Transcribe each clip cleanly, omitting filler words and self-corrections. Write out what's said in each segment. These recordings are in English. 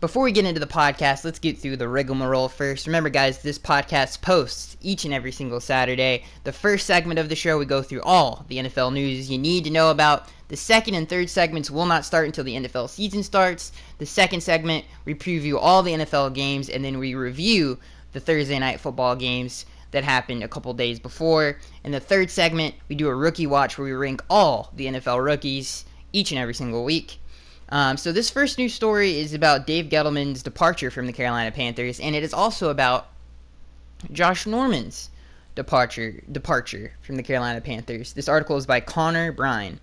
Before we get into the podcast, let's get through the rigmarole first. Remember, guys, this podcast posts each and every single Saturday. The first segment of the show, we go through all the NFL news you need to know about. The second and third segments will not start until the NFL season starts. The second segment, we preview all the NFL games, and then we review the Thursday night football games that happened a couple days before. In the third segment, we do a rookie watch where we rank all the NFL rookies each and every single week. So this first news story is about Dave Gettleman's departure from the Carolina Panthers, and it is also about Josh Norman's departure from the Carolina Panthers. This article is by Connor Brine.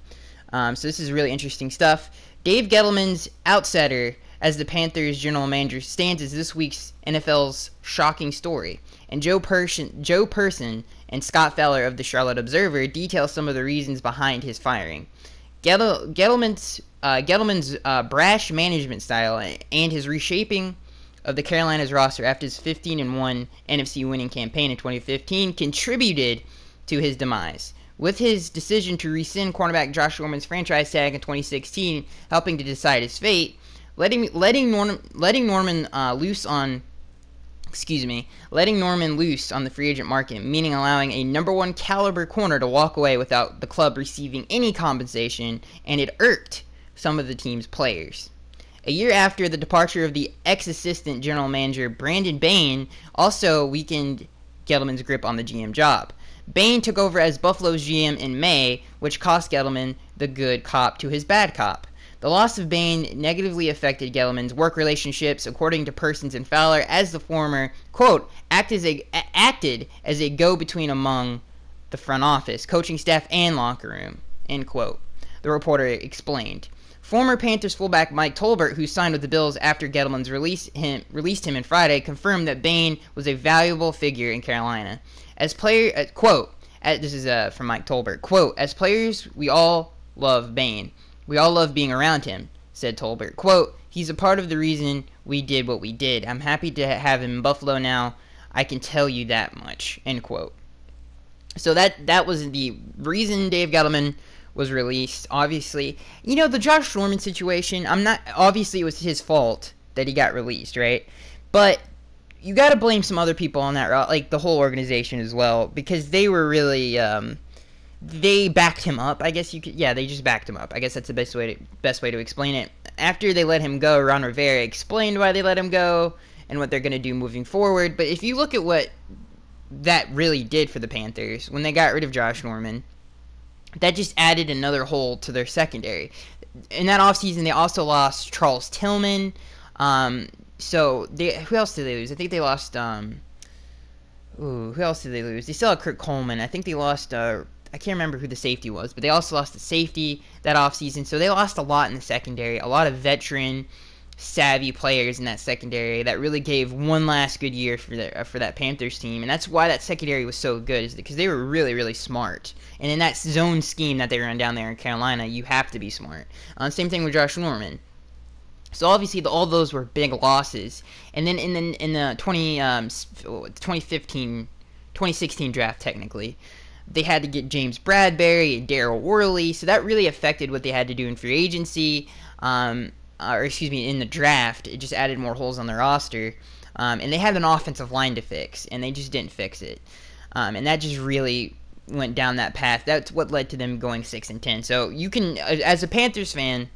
So this is really interesting stuff. Dave Gettleman's outsider as the Panthers general manager stands as this week's NFL's shocking story, and Joe Person and Scott Feller of the Charlotte Observer detail some of the reasons behind his firing. Gettleman's brash management style and his reshaping of the Carolinas roster after his 15-1 NFC winning campaign in 2015 contributed to his demise, with his decision to rescind cornerback Josh Norman's franchise tag in 2016 helping to decide his fate. Letting Norman loose on the free agent market, meaning allowing a number one caliber corner to walk away without the club receiving any compensation, and it irked some of the team's players. A year after the departure of the ex-assistant general manager Brandon Bain also weakened Gettleman's grip on the GM job. Bain took over as Buffalo's GM in May, which cost Gettleman the good cop to his bad cop. The loss of Bain negatively affected Gettleman's work relationships, according to Persons and Fowler, as the former, quote, acted as a go-between among the front office, coaching staff, and locker room, end quote, the reporter explained. Former Panthers fullback Mike Tolbert, who signed with the Bills after Gettleman's released him on Friday, confirmed that Bain was a valuable figure in Carolina. As player, quote, this is from Mike Tolbert, quote, as players, we all love Bain. We all love being around him, said Tolbert. Quote, he's a part of the reason we did what we did. I'm happy to have him in Buffalo now. I can tell you that much, end quote. So that was the reason Dave Gettleman was released. Obviously, the Josh Norman situation, obviously it was his fault that he got released, right? But you got to blame some other people on that, like the whole organization as well, because they were really, they backed him up, I guess you could. Yeah, they just backed him up. I guess that's the best way to explain it. After they let him go, Ron Rivera explained why they let him go and what they're going to do moving forward. But if you look at what that really did for the Panthers when they got rid of Josh Norman, that just added another hole to their secondary. In that offseason, they also lost Charles Tillman. So who else did they lose? I think they lost. Who else did they lose? They still had Kurt Coleman. I think they lost. I can't remember who the safety was, but they also lost the safety that offseason. So they lost a lot in the secondary, a lot of veteran, savvy players in that secondary that really gave one last good year for that Panthers team. And that's why that secondary was so good, is because they were really, really smart. And in that zone scheme that they run down there in Carolina, you have to be smart. Same thing with Josh Norman. So obviously all those were big losses. And then in the 2016 draft, technically, they had to get James Bradbury and Darryl Worley, so that really affected what they had to do in free agency, in the draft. It just added more holes on their roster, and they had an offensive line to fix, and they just didn't fix it, and that just really went down that path. That's what led to them going 6-10. So you can, as a Panthers fan,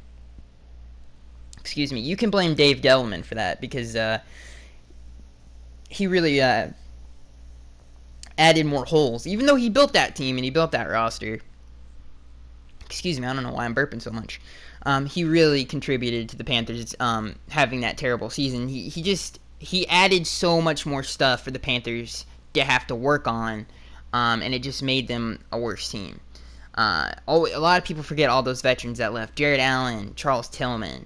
you can blame Dave Gettleman for that, because he really added more holes, even though he built that team and he built that roster. I don't know why I'm burping so much. He really contributed to the Panthers having that terrible season. He added so much more stuff for the Panthers to have to work on, and it just made them a worse team. A lot of people forget all those veterans that left. Jared Allen, Charles Tillman.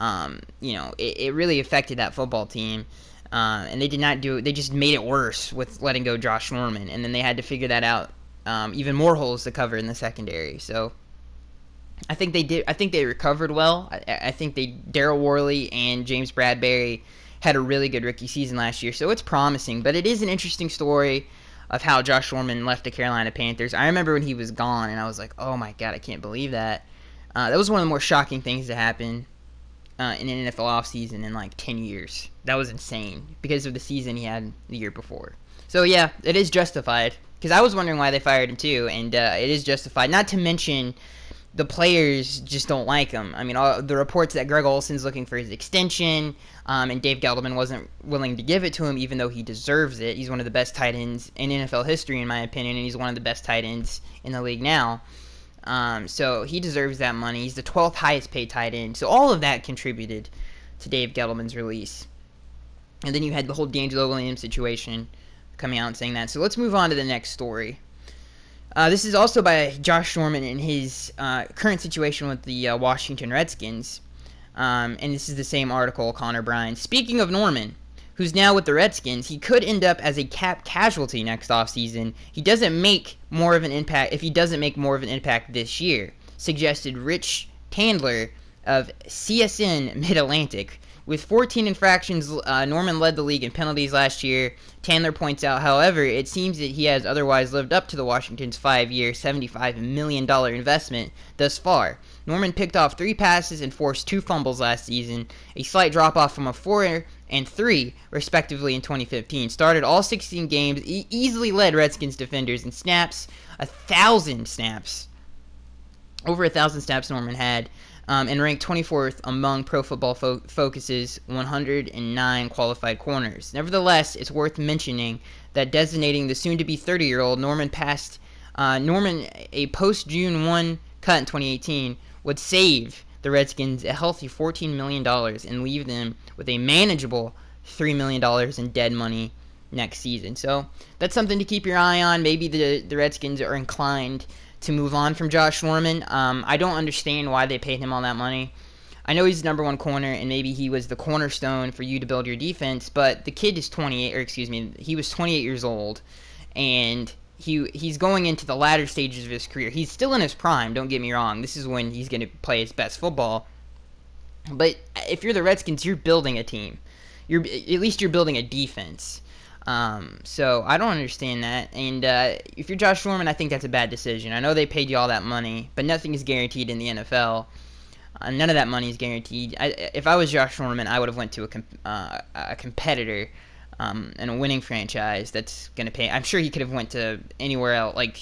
It really affected that football team. And they just made it worse with letting go Josh Norman, and then they had to figure that out, even more holes to cover in the secondary. So I think they recovered well. I think Darryl Worley and James Bradbury had a really good rookie season last year, so it's promising. But it is an interesting story of how Josh Norman left the Carolina Panthers. I remember when he was gone, and I was like, oh my god, I can't believe that. That was one of the more shocking things to happen in an NFL offseason in like 10 years. That was insane because of the season he had the year before. So yeah, it is justified, because I was wondering why they fired him too, and it is justified. Not to mention, the players just don't like him. I mean, all the reports that Greg Olson's looking for his extension, and Dave Gettleman wasn't willing to give it to him, even though he deserves it. He's one of the best tight ends in NFL history, in my opinion, and he's one of the best tight ends in the league now. So he deserves that money. He's the 12th highest paid tight end. So all of that contributed to Dave Gettleman's release. And then you had the whole D'Angelo Williams situation coming out and saying that. So let's move on to the next story. This is also by Josh Norman in his current situation with the Washington Redskins. And this is the same article, Connor Bryan. Speaking of Norman, who's now with the Redskins, he could end up as a cap casualty next offseason. He doesn't make more of an impact if he doesn't make more of an impact this year, suggested Rich Tandler of CSN Mid-Atlantic. With 14 infractions, Norman led the league in penalties last year. Tandler points out, however, it seems that he has otherwise lived up to the Washington's 5-year, $75 million investment thus far. Norman picked off 3 passes and forced 2 fumbles last season, a slight drop-off from a 4 and 3, respectively, in 2015. Started all 16 games, easily led Redskins defenders in snaps, 1,000 snaps. Over 1,000 snaps Norman had. And ranked 24th among Pro Football Focus's 109 qualified corners. Nevertheless, it's worth mentioning that designating the soon-to-be 30-year-old Norman a post-June 1 cut in 2018 would save the Redskins a healthy $14 million and leave them with a manageable $3 million in dead money next season. So that's something to keep your eye on. Maybe the Redskins are inclined to move on from Josh Norman. I don't understand why they paid him all that money. I know he's the number 1 corner, and maybe he was the cornerstone for you to build your defense, but the kid is he was 28 years old, and he's going into the latter stages of his career. He's still in his prime, don't get me wrong. This is when he's going to play his best football. But if you're the Redskins, you're building a team. At least you're building a defense. So I don't understand that, and if you're Josh Norman, I think that's a bad decision. I know they paid you all that money, but nothing is guaranteed in the NFL. None of that money is guaranteed. If I was Josh Norman, I would have went to a competitor and a winning franchise that's going to pay. I'm sure he could have went to anywhere else. Like,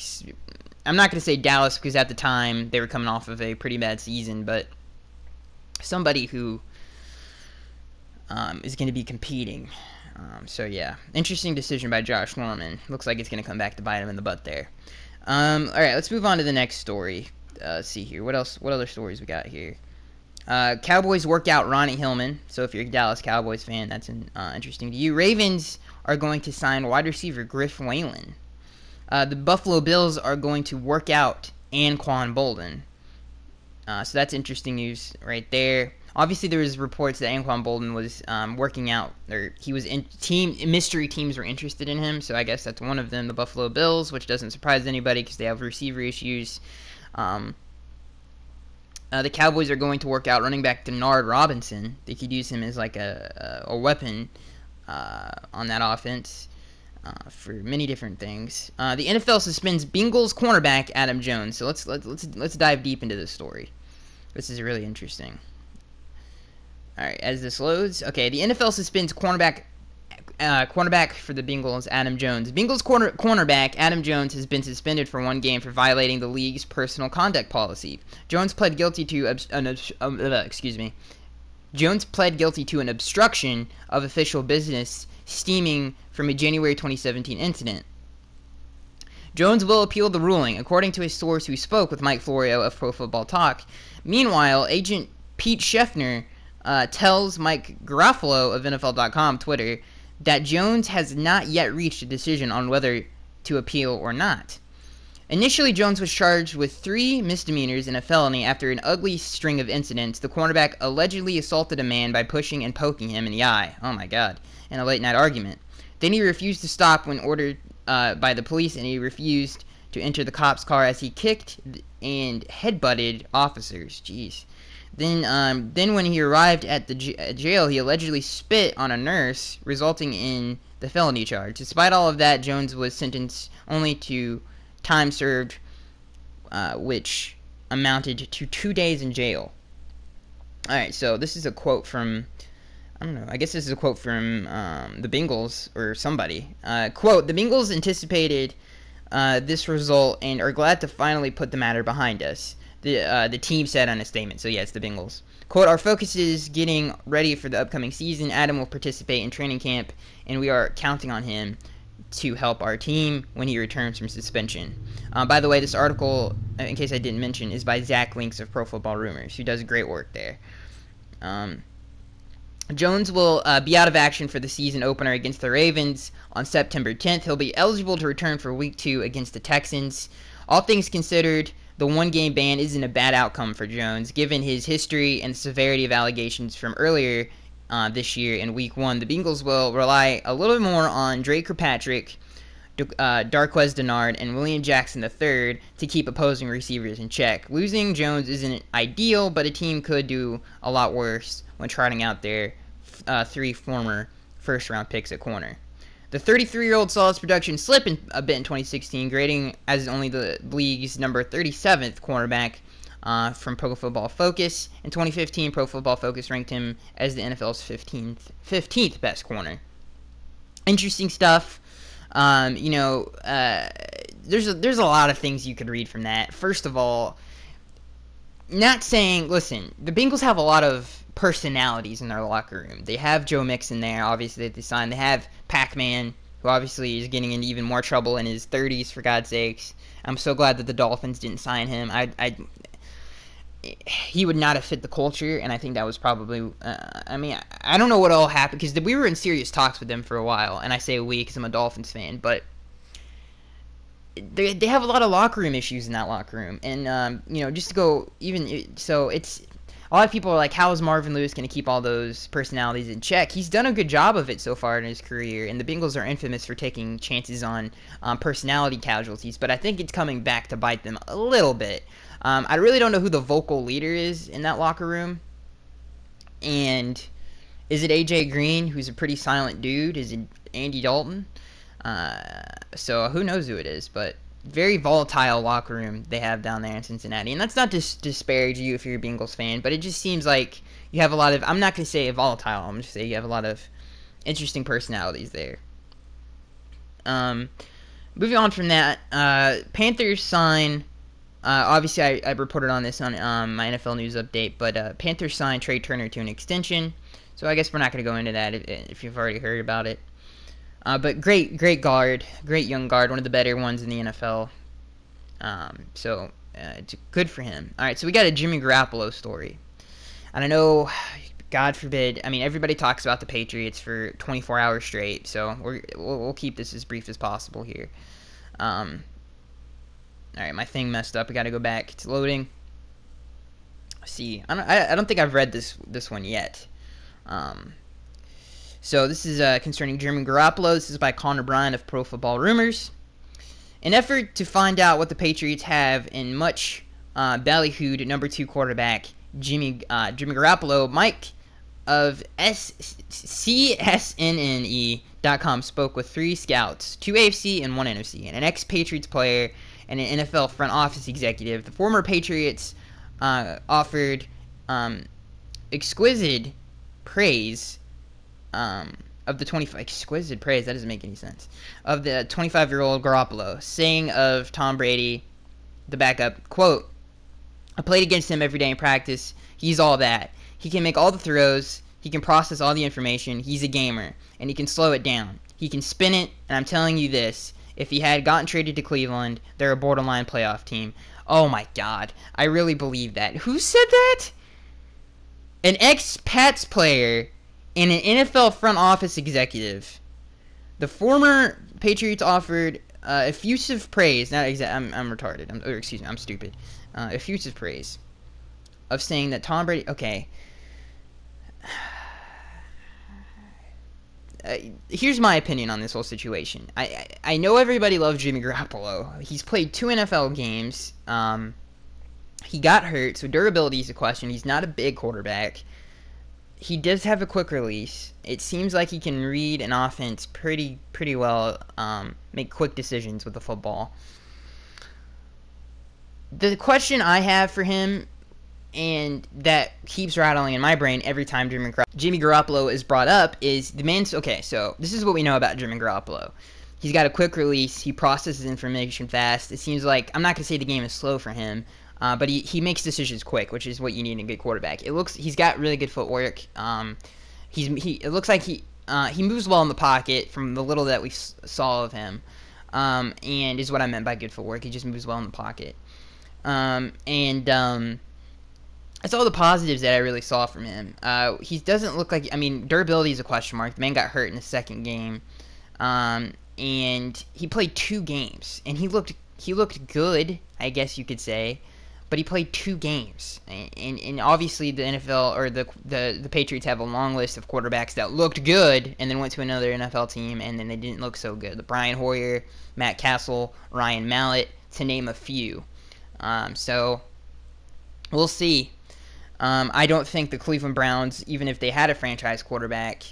I'm not going to say Dallas, because at the time they were coming off of a pretty bad season, but somebody who is going to be competing. So yeah, interesting decision by Josh Norman. Looks like it's going to come back to bite him in the butt there. All right, let's move on to the next story. Let's see here. What other stories we got here? Cowboys work out Ronnie Hillman. So if you're a Dallas Cowboys fan, that's interesting to you. Ravens are going to sign wide receiver Griff Whalen. The Buffalo Bills are going to work out Anquan Bolden. So that's interesting news right there. Obviously, there was reports that Anquan Bolden was working out, or he was in mystery teams were interested in him. So I guess that's one of them, the Buffalo Bills, which doesn't surprise anybody because they have receiver issues. The Cowboys are going to work out running back Denard Robinson. They could use him as like a weapon on that offense for many different things. The NFL suspends Bengals cornerback Adam Jones. So let's dive deep into this story. This is really interesting. All right, as this loads, okay, the NFL suspends cornerback for the Bengals, Adam Jones. Bengals cornerback Adam Jones has been suspended for 1 game for violating the league's personal conduct policy. Jones pled guilty to an obstruction of official business stemming from a January 2017 incident. Jones will appeal the ruling, according to a source who spoke with Mike Florio of Pro Football Talk. Meanwhile, agent Pete Scheffner tells Mike Garofalo of NFL.com Twitter that Jones has not yet reached a decision on whether to appeal or not. Initially, Jones was charged with 3 misdemeanors and a felony after an ugly string of incidents. The cornerback allegedly assaulted a man by pushing and poking him in the eye. Oh my God. In a late-night argument. Then he refused to stop when ordered by the police, and he refused to enter the cop's car as he kicked and headbutted officers. Jeez. Then when he arrived at the jail, he allegedly spit on a nurse, resulting in the felony charge. Despite all of that, Jones was sentenced only to time served, which amounted to 2 days in jail. All right, so this is a quote from, I don't know, I guess this is a quote from the Bengals or somebody. Quote, "The Bengals anticipated this result and are glad to finally put the matter behind us," the team said on a statement. So yeah, it's the Bengals. Quote, "Our focus is getting ready for the upcoming season. Adam will participate in training camp, and we are counting on him to help our team when he returns from suspension." By the way, this article, in case I didn't mention, is by Zach Links of Pro Football Rumors, who does great work there. Jones will be out of action for the season opener against the Ravens on September 10th. He'll be eligible to return for Week 2 against the Texans. All things considered, the one-game ban isn't a bad outcome for Jones, given his history and the severity of allegations from earlier this year in Week 1. The Bengals will rely a little more on Drake Kirkpatrick, Darqueze Dennard, and William Jackson III to keep opposing receivers in check. Losing Jones isn't ideal, but a team could do a lot worse when trotting out their 3 former first-round picks at corner. The 33-year-old saw his production slip a bit in 2016, grading as only the league's number 37th cornerback from Pro Football Focus. In 2015, Pro Football Focus ranked him as the NFL's 15th best corner. Interesting stuff. There's a lot of things you could read from that. First of all, not saying, listen, the Bengals have a lot of personalities in their locker room. They have Joe Mixon there, obviously, that they signed. They have Pac-Man, who obviously is getting into even more trouble in his 30s, for God's sakes. I'm so glad that the Dolphins didn't sign him. He would not have fit the culture, and I think that was probably, I don't know what all happened, because we were in serious talks with them for a while, and I say we because I'm a Dolphins fan, but they have a lot of locker room issues in that locker room, and, just to go even, so it's, a lot of people are like, how is Marvin Lewis going to keep all those personalities in check? He's done a good job of it so far in his career, and the Bengals are infamous for taking chances on personality casualties, but I think it's coming back to bite them a little bit. I really don't know who the vocal leader is in that locker room. And is it AJ Green, who's a pretty silent dude? Is it Andy Dalton? So who knows who it is, but very volatile locker room they have down there in Cincinnati. And that's not to disparage you if you're a Bengals fan, but it just seems like you have a lot of, I'm not going to say volatile, I'm just saying you have a lot of interesting personalities there. Moving on from that, Panthers sign... obviously, I reported on this on my NFL News Update, but Panthers signed Trey Turner to an extension, so I guess we're not going to go into that if you've already heard about it. But great guard, great young guard, one of the better ones in the NFL. So it's good for him. All right, so we got a Jimmy Garoppolo story. And I know, God forbid, I mean, everybody talks about the Patriots for 24 hours straight, so we'll keep this as brief as possible here. Alright, my thing messed up. I gotta go back. It's loading. See, I don't think I've read this one yet. So this is concerning Jimmy Garoppolo. This is by Connor Bryan of Pro Football Rumors. An effort to find out what the Patriots have in much ballyhooed number 2 quarterback Jimmy Garoppolo, Mike of CSNNE.com spoke with 3 scouts, 2 AFC and 1 NFC, and an ex-Patriots player and an NFL front office executive. The former Patriots offered exquisite praise of the 25... Exquisite praise? That doesn't make any sense. Of the 25-year-old Garoppolo, saying of Tom Brady, the backup, quote, "I played against him every day in practice. He's all that. He can make all the throws. He can process all the information. He's a gamer. And he can slow it down. He can spin it, and I'm telling you this, if he had gotten traded to Cleveland, they're a borderline playoff team." Oh my God. I really believe that. Who said that? An ex-Pats player and an NFL front office executive. The former Patriots offered effusive praise. Not exact. I'm retarded. I'm stupid. Effusive praise of saying that Tom Brady. Okay. Here's my opinion on this whole situation. I know everybody loves Jimmy Garoppolo. He's played 2 NFL games. He got hurt, so durability is a question. He's not a big quarterback. He does have a quick release. It seems like he can read an offense pretty well, make quick decisions with the football. The question I have for him, and that keeps rattling in my brain every time Jimmy Garoppolo is brought up is the man's okay. So this is what we know about Jimmy Garoppolo. He's got a quick release. He processes information fast. It seems like, I'm not gonna say the game is slow for him, but he makes decisions quick, which is what you need in a good quarterback. He's got really good footwork. It looks like he moves well in the pocket from the little that we saw of him, and is what I meant by good footwork. He just moves well in the pocket, that's all the positives that I really saw from him. He doesn't look like, durability is a question mark. The man got hurt in the second game, and he played 2 games, and he looked good, I guess you could say, but he played 2 games, and obviously the NFL or the Patriots have a long list of quarterbacks that looked good and then went to another NFL team and then they didn't look so good. The Brian Hoyer, Matt Castle, Ryan Mallett, to name a few. So we'll see. I don't think the Cleveland Browns, even if they had a franchise quarterback,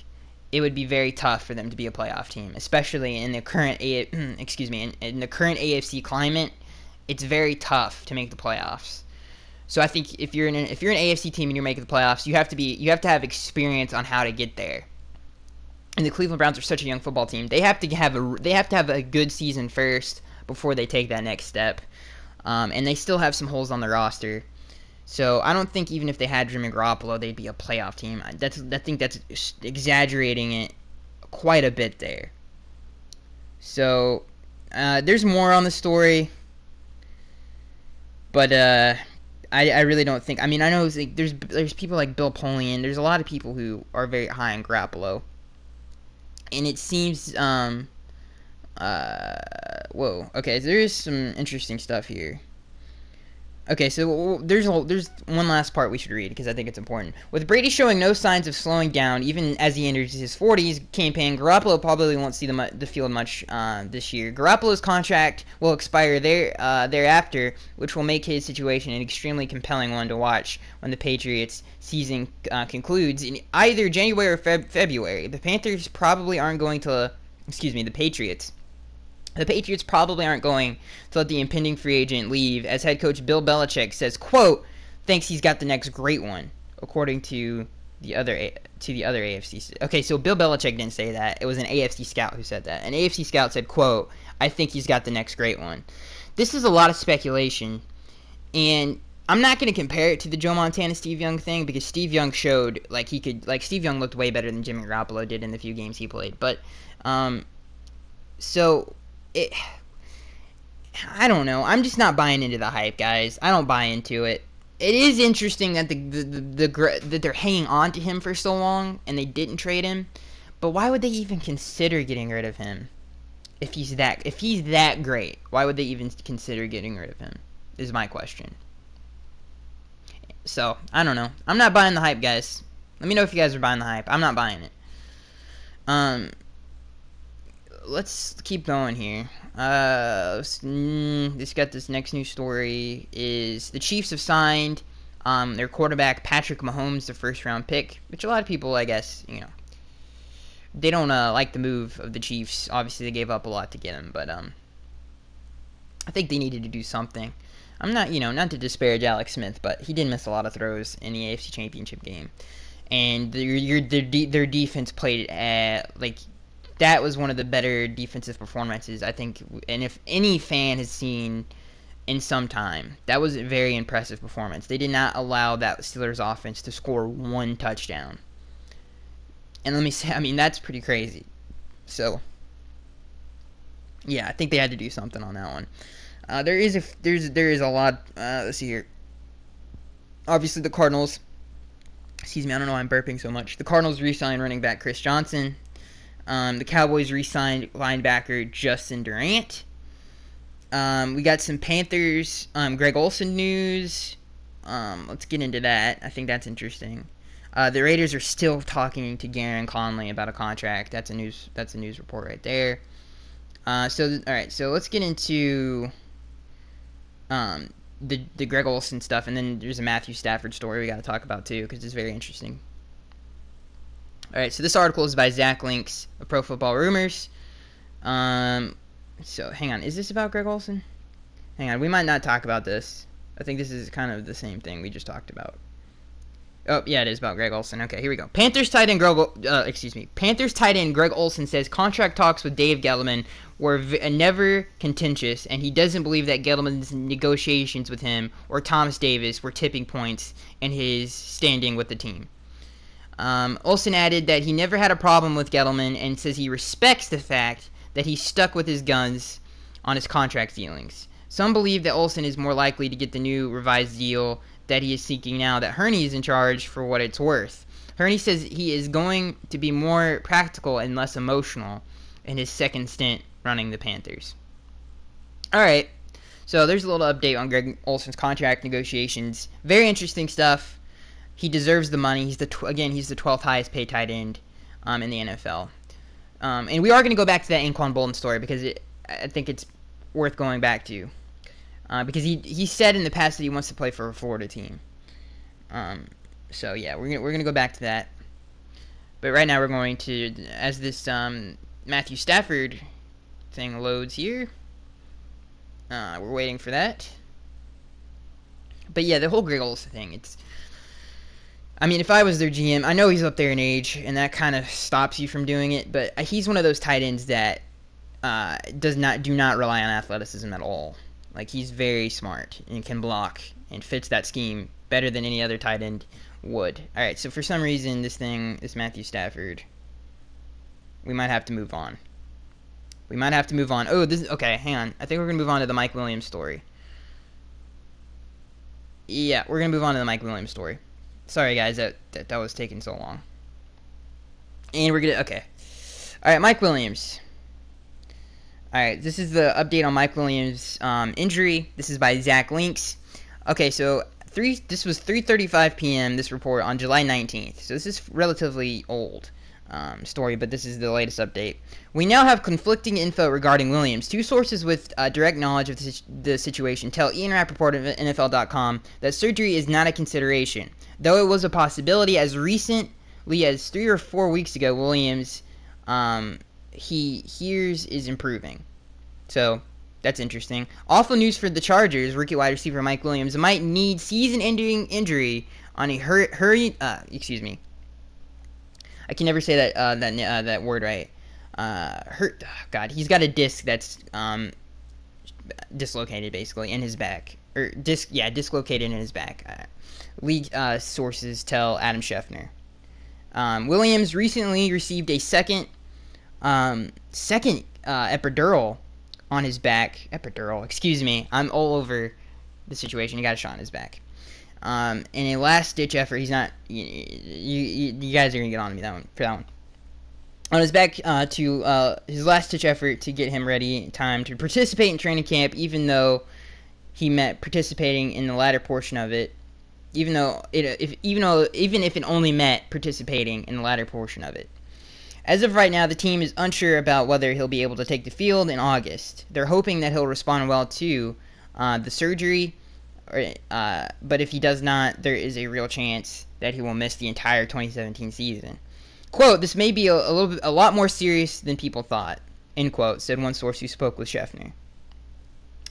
it would be very tough for them to be a playoff team, especially in the current in the current AFC climate. It's very tough to make the playoffs. So I think if you're an AFC team and you're making the playoffs, you have to have experience on how to get there. And the Cleveland Browns are such a young football team. They have to have a good season first before they take that next step. And they still have some holes on the roster. So I don't think even if they had Jimmy Garoppolo, they'd be a playoff team. I think that's exaggerating it quite a bit there. So there's more on the story, but I really don't think. I know there's people like Bill Polian. There's a lot of people who are very high on Garoppolo, and it seems whoa. Okay, there is some interesting stuff here. Okay, so there's one last part we should read because I think it's important. With Brady showing no signs of slowing down, even as he enters his 40s campaign, Garoppolo probably won't see the field much this year. Garoppolo's contract will expire thereafter, which will make his situation an extremely compelling one to watch when the Patriots season concludes in either January or February. The Patriots probably aren't going to let the impending free agent leave, as head coach Bill Belichick says, quote, thinks he's got the next great one, according to the other AFC. Okay, so Bill Belichick didn't say that. It was an AFC scout who said that. An AFC scout said, quote, I think he's got the next great one. This is a lot of speculation, and I'm not going to compare it to the Joe Montana Steve Young thing because Steve Young showed Steve Young looked way better than Jimmy Garoppolo did in the few games he played. But I don't know. I'm just not buying into the hype, guys. I don't buy into it. It is interesting that that they're hanging on to him for so long and they didn't trade him. But why would they even consider getting rid of him? If he's that great, why would they even consider getting rid of him? Is my question. So, I don't know. I'm not buying the hype, guys. Let me know if you guys are buying the hype. I'm not buying it. Let's keep going here. This next news story is the Chiefs have signed their quarterback Patrick Mahomes, the first-round pick, which a lot of people, I guess, they don't like the move of the Chiefs. Obviously, they gave up a lot to get him, but I think they needed to do something. I'm not, not to disparage Alex Smith, but he did miss a lot of throws in the AFC Championship game, and their defense played that was one of the better defensive performances, I think, and if any fan has seen in some time. That was a very impressive performance. They did not allow that Steelers offense to score 1 touchdown. And let me say, that's pretty crazy. So, yeah, I think they had to do something on that one. There is a lot. Let's see here. Obviously, the Cardinals. Excuse me, I don't know why I'm burping so much. The Cardinals re-signed running back Chris Johnson. The Cowboys re-signed linebacker Justin Durant. We got some Panthers Greg Olsen news. Let's get into that. I think that's interesting. The Raiders are still talking to Garen Conley about a contract. That's a news report right there. So let's get into the Greg Olsen stuff, and then there's a Matthew Stafford story we got to talk about too because it's very interesting. All right, so this article is by Zach Links of Pro Football Rumors. So hang on, is this about Greg Olsen? Hang on, we might not talk about this. I think this is kind of the same thing we just talked about. Oh, yeah, it is about Greg Olsen. Okay, here we go. Panthers tight end Greg Olsen says contract talks with Dave Gettleman were never contentious, and he doesn't believe that Gettleman's negotiations with him or Thomas Davis were tipping points in his standing with the team. Olsen added that he never had a problem with Gettleman and says he respects the fact that he stuck with his guns on his contract dealings. Some believe that Olsen is more likely to get the new revised deal that he is seeking now that Hurney is in charge for what it's worth. Hurney says he is going to be more practical and less emotional in his second stint running the Panthers. Alright, so there's a little update on Greg Olsen's contract negotiations. Very interesting stuff. He deserves the money. He's the 12th highest paid tight end in the NFL. And we are going to go back to that Anquan Bolden story because I think it's worth going back to. Because he said in the past that he wants to play for a Florida team. So yeah, we're gonna go back to that. But right now we're going to, as this Matthew Stafford thing loads here. We're waiting for that. But yeah, the whole Greg Olsen thing. I mean, if I was their GM, I know he's up there in age, and that kind of stops you from doing it. But he's one of those tight ends that do not rely on athleticism at all. Like, he's very smart and can block and fits that scheme better than any other tight end would. All right, so for some reason, this Matthew Stafford, we might have to move on. Oh, okay, hang on. I think we're going to move on to the Mike Williams story. Yeah, we're going to move on to the Mike Williams story. Sorry, guys, that was taking so long. And we're going to, okay. All right, Mike Williams. Alright, this is the update on Mike Williams' injury. This is by Zach Links. Okay, so this was 3:35 p.m., this report, on July 19th. So this is relatively old story, but this is the latest update. We now have conflicting info regarding Williams. Two sources with direct knowledge of the situation tell Ian Rappaport of NFL.com that surgery is not a consideration. Though it was a possibility as recently as 3 or 4 weeks ago, Williams he hears is improving. So, that's interesting. Awful news for the Chargers. Rookie wide receiver Mike Williams might need season-ending injury on a excuse me. I can never say that word right. God, he's got a disc that's dislocated basically in his back, or dislocated in his back. League sources tell Adam Schefter. Williams recently received a second epidural on his back. Excuse me. I'm all over the situation. He got a shot in his back. In a last-ditch effort, he's not... You guys are going to get on to me for that one. On his back to his last-ditch effort to get him ready in time to participate in training camp, even though he meant participating in the latter portion of it. Even if it only meant participating in the latter portion of it. As of right now, the team is unsure about whether he'll be able to take the field in August. They're hoping that he'll respond well to the surgery, but if he does not, there is a real chance that he will miss the entire 2017 season. Quote, "This may be a lot more serious than people thought," end quote, said one source who spoke with Schefter.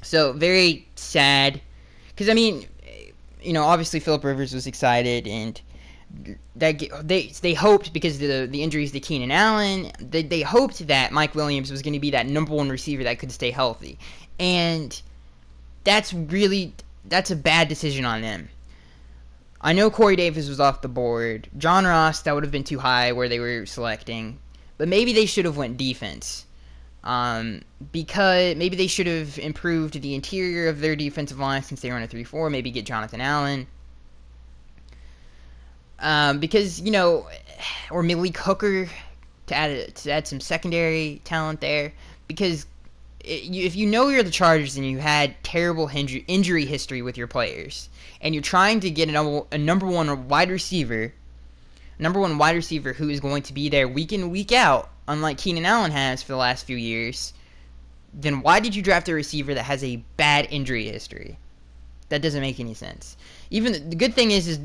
So, very sad. Because, I mean, obviously Phillip Rivers was excited, and they hoped, because of the injuries to Keenan Allen, they hoped that Mike Williams was going to be that number one receiver that could stay healthy. And that's a bad decision on them. I know Corey Davis was off the board. John Ross, that would have been too high where they were selecting. But maybe they should have went defense. Because maybe they should have improved the interior of their defensive line since they were in a 3-4. Maybe get Jonathan Allen. Because, or Malik Hooker to add some secondary talent there. Because if you're the Chargers and you had terrible injury history with your players, and you're trying to get a number one wide receiver who is going to be there week in, week out, unlike Keenan Allen has for the last few years, then why did you draft a receiver that has a bad injury history? That doesn't make any sense. Even the good thing is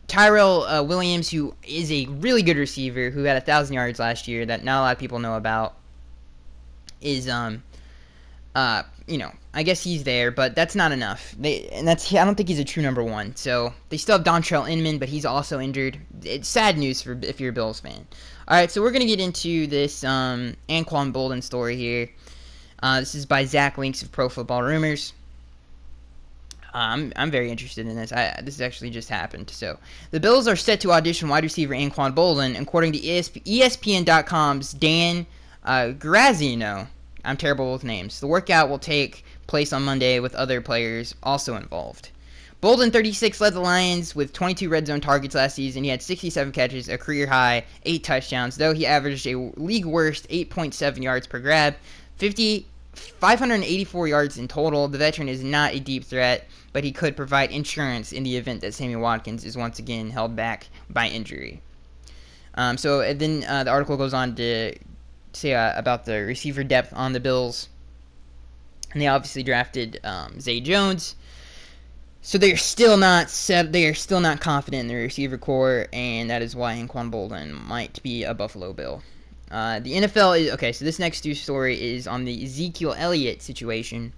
Tyrell Williams, who is a really good receiver, who had 1,000 yards last year that not a lot of people know about, is I guess he's there, but that's not enough. I don't think he's a true number one. So they still have Dontrell Inman, but he's also injured. It's sad news if you're a Bills fan. All right, so we're gonna get into this Anquan Boldin story here. This is by Zach Links of Pro Football Rumors. I'm very interested in this. This actually just happened. So the Bills are set to audition wide receiver Anquan Boldin, according to ESPN.com's Dan Graziano. I'm terrible with names. The workout will take place on Monday with other players also involved. Boldin, 36, led the Lions with 22 red zone targets last season. He had 67 catches, a career high, 8 touchdowns, though he averaged a league worst 8.7 yards per grab, 584 yards in total. The veteran is not a deep threat, but he could provide insurance in the event that Sammy Watkins is once again held back by injury. So then the article goes on to say about the receiver depth on the Bills, and they obviously drafted Zay Jones, so they are still not confident in the receiver core, and that is why Anquan Boldin might be a Buffalo Bill. The NFL is okay. So this next news story is on the Ezekiel Elliott situation.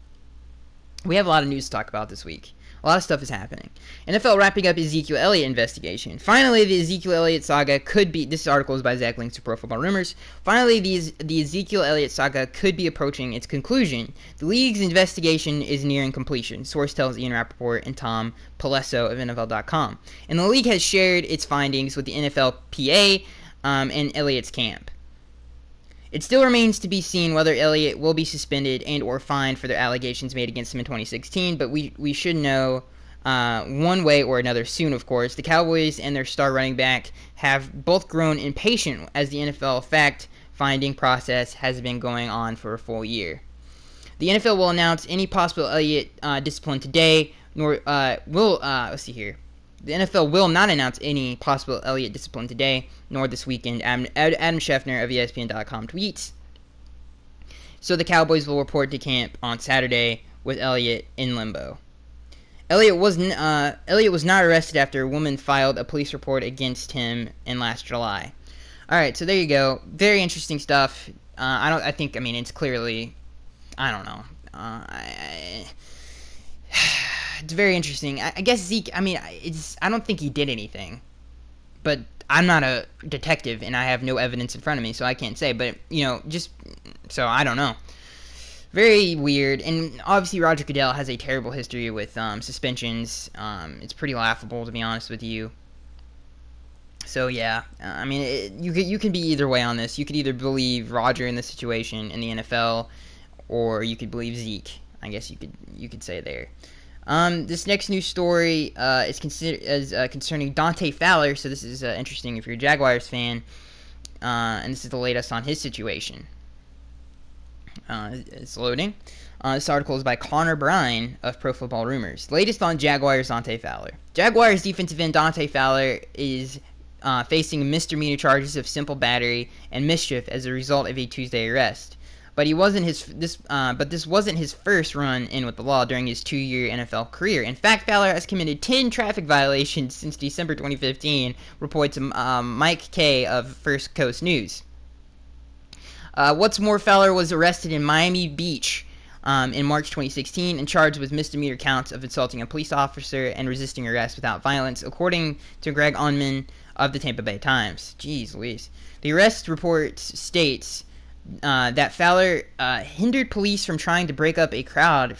We have a lot of news to talk about this week. A lot of stuff is happening. NFL wrapping up Ezekiel Elliott investigation. Finally, the Ezekiel Elliott saga could be... This article is by Zach Links to Pro Football Rumors. Finally, the Ezekiel Elliott saga could be approaching its conclusion. The league's investigation is nearing completion, source tells Ian Rappaport and Tom Palesso of NFL.com. And the league has shared its findings with the NFLPA and Elliott's camp. It still remains to be seen whether Elliott will be suspended and or fined for the allegations made against him in 2016, but we should know one way or another soon, of course. The Cowboys and their star running back have both grown impatient as the NFL fact-finding process has been going on for a full year. The NFL will announce any possible Elliott discipline today, nor let's see here. The NFL will not announce any possible Elliott discipline today, nor this weekend, Adam Schefter of ESPN.com tweets. So the Cowboys will report to camp on Saturday with Elliott in limbo. Elliott was not arrested after a woman filed a police report against him in last July. All right, so there you go. Very interesting stuff. It's clearly, I don't know. It's very interesting. I guess Zeke, I don't think he did anything. But I'm not a detective, and I have no evidence in front of me, so I can't say. But, so I don't know. Very weird. And obviously Roger Goodell has a terrible history with suspensions. It's pretty laughable, to be honest with you. So, yeah. You can be either way on this. You could either believe Roger in this situation in the NFL, or you could believe Zeke. I guess you could say there. This next news story is concerning Dante Fowler. So this is interesting if you're a Jaguars fan, and this is the latest on his situation. It's loading. This article is by Connor Brine of Pro Football Rumors. Latest on Jaguars Dante Fowler. Jaguars defensive end Dante Fowler is facing misdemeanor charges of simple battery and mischief as a result of a Tuesday arrest. But this wasn't his first run in with the law during his 2-year NFL career. In fact, Fowler has committed 10 traffic violations since December 2015, reports Mike Kay of First Coast News. What's more, Fowler was arrested in Miami Beach in March 2016 and charged with misdemeanor counts of insulting a police officer and resisting arrest without violence, according to Greg Onman of the Tampa Bay Times. Jeez Louise. The arrest report states that Fowler hindered police from trying to break up a crowd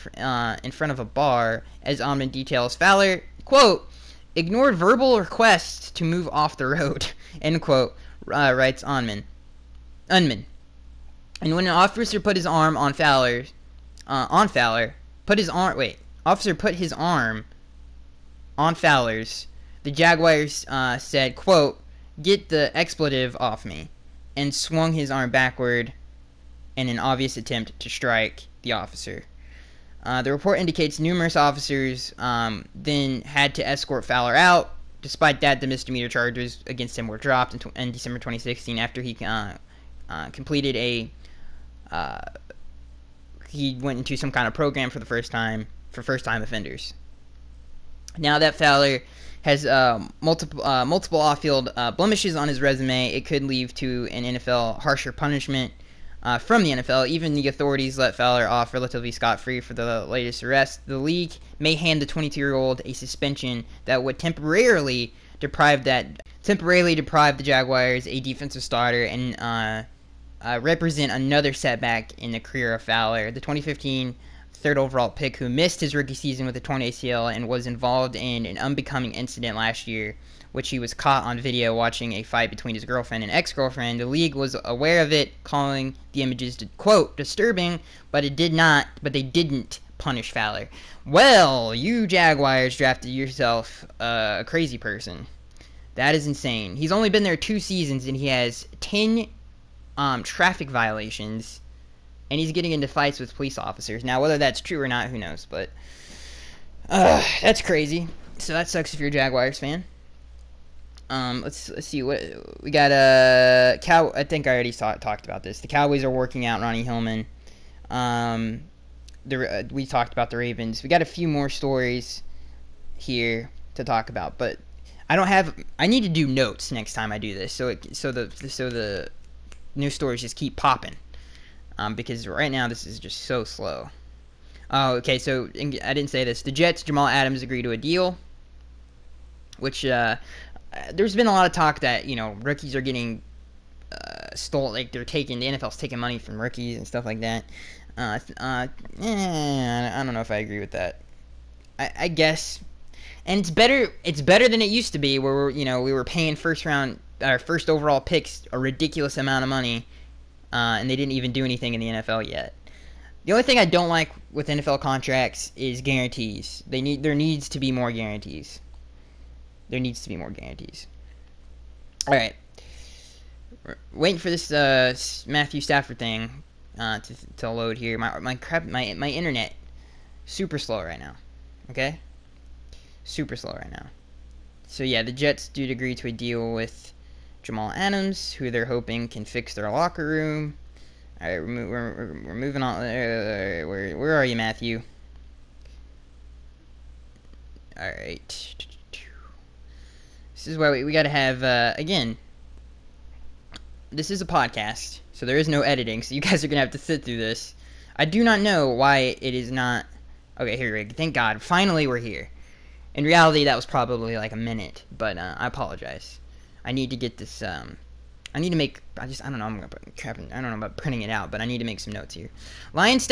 in front of a bar. As Onman details, Fowler, quote, ignored verbal requests to move off the road, end quote, writes Unman. And when an officer put his arm on Fowler, officer put his arm on Fowler's, the Jaguars said, quote, get the expletive off me, and swung his arm backward in an obvious attempt to strike the officer. The report indicates numerous officers then had to escort Fowler out. Despite that, the misdemeanor charges against him were dropped in December 2016 after he completed he went into some kind of program for first-time offenders. Now that Fowler has multiple off-field blemishes on his resume, it could lead to an NFL harsher punishment. from the NFL. Even the authorities let Fowler off relatively scot-free for the latest arrest. The league may hand the 22-year-old a suspension that would temporarily deprive the Jaguars a defensive starter and represent another setback in the career of Fowler. The 2015 third overall pick, who missed his rookie season with a torn ACL and was involved in an unbecoming incident last year, which he was caught on video watching a fight between his girlfriend and ex-girlfriend. The league was aware of it, calling the images, quote, disturbing, but they didn't punish Fowler. Well, you Jaguars drafted yourself a crazy person. That is insane. He's only been there 2 seasons, and he has 10 traffic violations, and he's getting into fights with police officers. Now, whether that's true or not, who knows, but that's crazy. So that sucks if you're a Jaguars fan. Let's see what we got. I think I already talked about this. The Cowboys are working out Ronnie Hillman. We talked about the Ravens. We got a few more stories here to talk about, but I need to do notes next time I do this, so the news stories just keep popping. Because right now this is just so slow. Oh, okay. So I didn't say this. The Jets, Jamal Adams agreed to a deal, which there's been a lot of talk that rookies are getting stole. Like the NFL's taking money from rookies and stuff like that. I don't know if I agree with that. I guess, and it's better than it used to be, where we were paying first overall picks a ridiculous amount of money. And they didn't even do anything in the NFL yet. The only thing I don't like with NFL contracts is guarantees. There needs to be more guarantees. There needs to be more guarantees. All right. Waiting for this Matthew Stafford thing to load here. My internet super slow right now. Okay? Super slow right now. So yeah, the Jets did agree to a deal with Jamal Adams, who they're hoping can fix their locker room. All right, we're moving on. Where are you, Matthew? All right. This is why we got to have again. This is a podcast, so there is no editing. So you guys are gonna have to sit through this. I do not know why it is not. Okay, here we go. Thank God, finally we're here. In reality, that was probably like a minute, but I apologize. I need to get this, I need to make, I don't know, I don't know about printing it out, but I need to make some notes here. Lions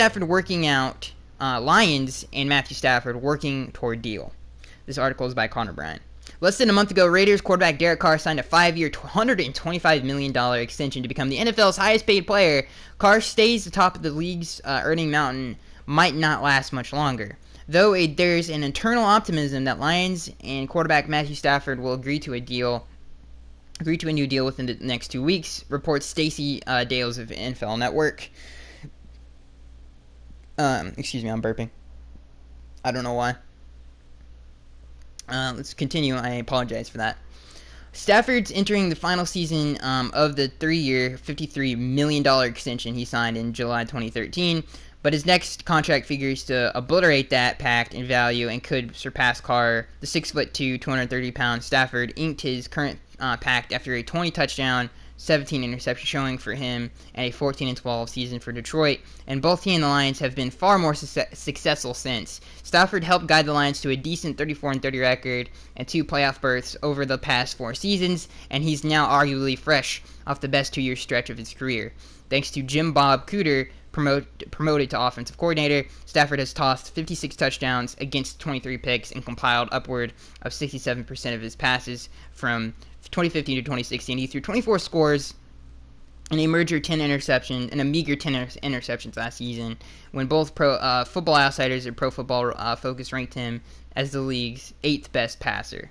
and Matthew Stafford working toward deal. This article is by Connor Bryant. Less than a month ago, Raiders quarterback Derek Carr signed a 5-year, $125 million extension to become the NFL's highest paid player. Carr stays atop of the league's earning mountain, might not last much longer. Though there's an internal optimism that Lions and quarterback Matthew Stafford will agree to a new deal within the next 2 weeks, reports Stacey Dales of NFL Network. Excuse me, I'm burping. I don't know why. Let's continue. I apologize for that. Stafford's entering the final season of the 3-year, $53 million extension he signed in July 2013, but his next contract figures to obliterate that pact in value and could surpass Carr. The 6'2", 230-pound Stafford inked his current pact after a 20-touchdown, 17-interception showing for him and a 14-12 season for Detroit, and both he and the Lions have been far more successful since. Stafford helped guide the Lions to a decent 34-30 record and 2 playoff berths over the past 4 seasons, and he's now arguably fresh off the best 2-year stretch of his career. Thanks to Jim Bob Cooter, promoted to offensive coordinator, Stafford has tossed 56 touchdowns against 23 picks and compiled upward of 67% of his passes from 2015 to 2016. He threw 24 scores and a meager 10 interceptions last season, when both Football Outsiders and Pro Football Focus ranked him as the league's 8th best passer.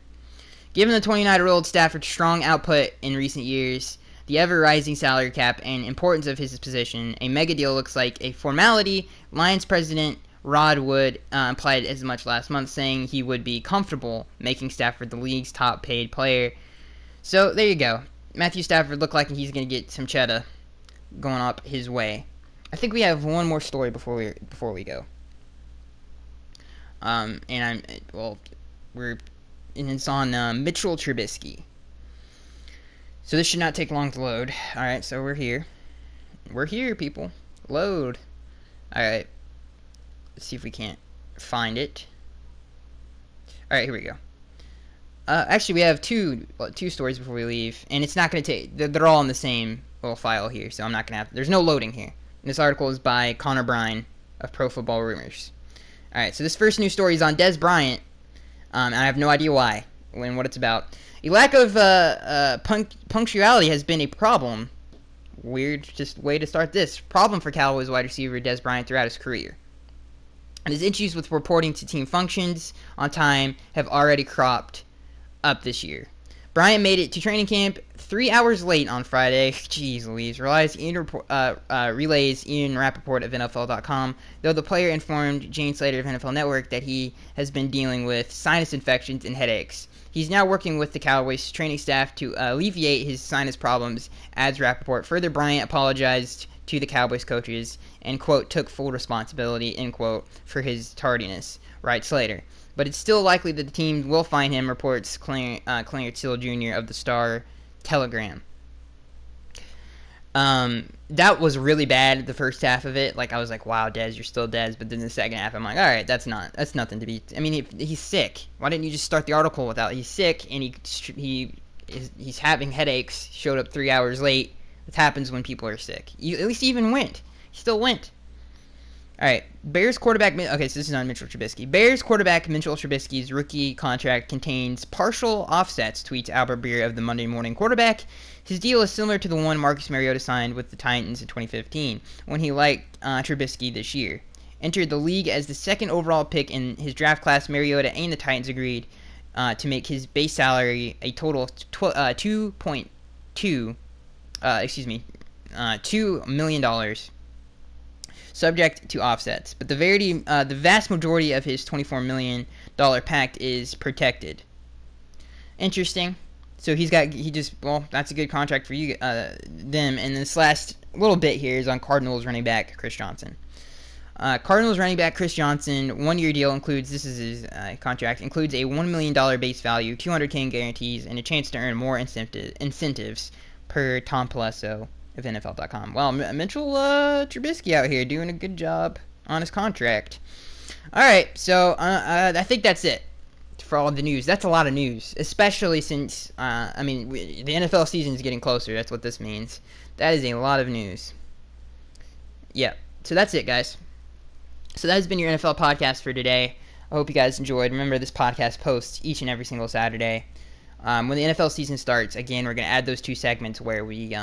Given the 29-year-old Stafford's strong output in recent years, the ever-rising salary cap, and importance of his position, a mega deal looks like a formality. Lions president Rod Wood implied as much last month, saying he would be comfortable making Stafford the league's top-paid player. So there you go. Matthew Stafford looked like he's going to get some cheddar going up his way. I think we have one more story before we go. And it's on Mitchell Trubisky. So this should not take long to load. All right, so we're here. We're here, people. Load. Alright. Let's see if we can't find it. Alright, here we go. Actually, we have two stories before we leave, and it's not going to take... They're all in the same little file here, so I'm not going to have... There's no loading here. And this article is by Connor Bryan of Pro Football Rumors. Alright, so this first news story is on Des Bryant, and I have no idea why and what it's about. A lack of punctuality has been a problem. Weird just way to start this. Problem for Cowboys wide receiver Des Bryant throughout his career. And his issues with reporting to team functions on time have already cropped up this year. Bryant made it to training camp 3 hours late on Friday. Jeez Louise. Relays Ian Rappaport of NFL.com, though the player informed Jane Slater of NFL Network that he has been dealing with sinus infections and headaches. He's now working with the Cowboys training staff to alleviate his sinus problems, adds Rappaport. Further, Bryant apologized to the Cowboys coaches and, quote, took full responsibility, end quote, for his tardiness, writes Slater. But it's still likely that the team will find him, reports Clarence Hill Jr. of the Star Telegram. That was really bad, the first half of it. Like, I was like, wow, Des, you're still Des. But then the second half, I'm like, all right, that's nothing to be... I mean, he's sick. Why didn't you just start the article without... He's sick, and he's having headaches, showed up 3 hours late. This happens when people are sick. At least he even went. He still went. All right, Bears quarterback... Okay, so this is on Mitchell Trubisky. Bears quarterback Mitchell Trubisky's rookie contract contains partial offsets, tweets Albert Beer of the Monday Morning Quarterback. His deal is similar to the one Marcus Mariota signed with the Titans in 2015, when he liked Trubisky this year. Entered the league as the second overall pick in his draft class, Mariota and the Titans agreed to make his base salary a total of $2 million. Subject to offsets, but the vast majority of his $24 million pact is protected. Interesting. So that's a good contract for you, them. And this last little bit here is on Cardinals running back Chris Johnson. Cardinals running back Chris Johnson, 1-year deal includes, this is his contract, includes a $1 million base value, $200K in guarantees, and a chance to earn more incentives per Tom Pellesso of NFL.com. Well, Mitchell Trubisky out here doing a good job on his contract. All right, so I think that's it for all the news. That's a lot of news, especially since, the NFL season is getting closer. That's what this means. That is a lot of news. Yeah, so that's it, guys. So that has been your NFL podcast for today. I hope you guys enjoyed. Remember, this podcast posts each and every single Saturday. When the NFL season starts, again, we're going to add those two segments where we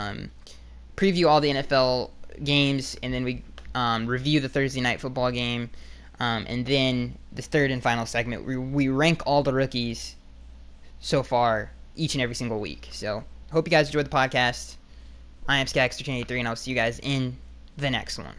preview all the NFL games, and then we review the Thursday night football game. And then the third and final segment, we rank all the rookies so far each and every single week. So, hope you guys enjoyed the podcast. I am Skagster83, and I'll see you guys in the next one.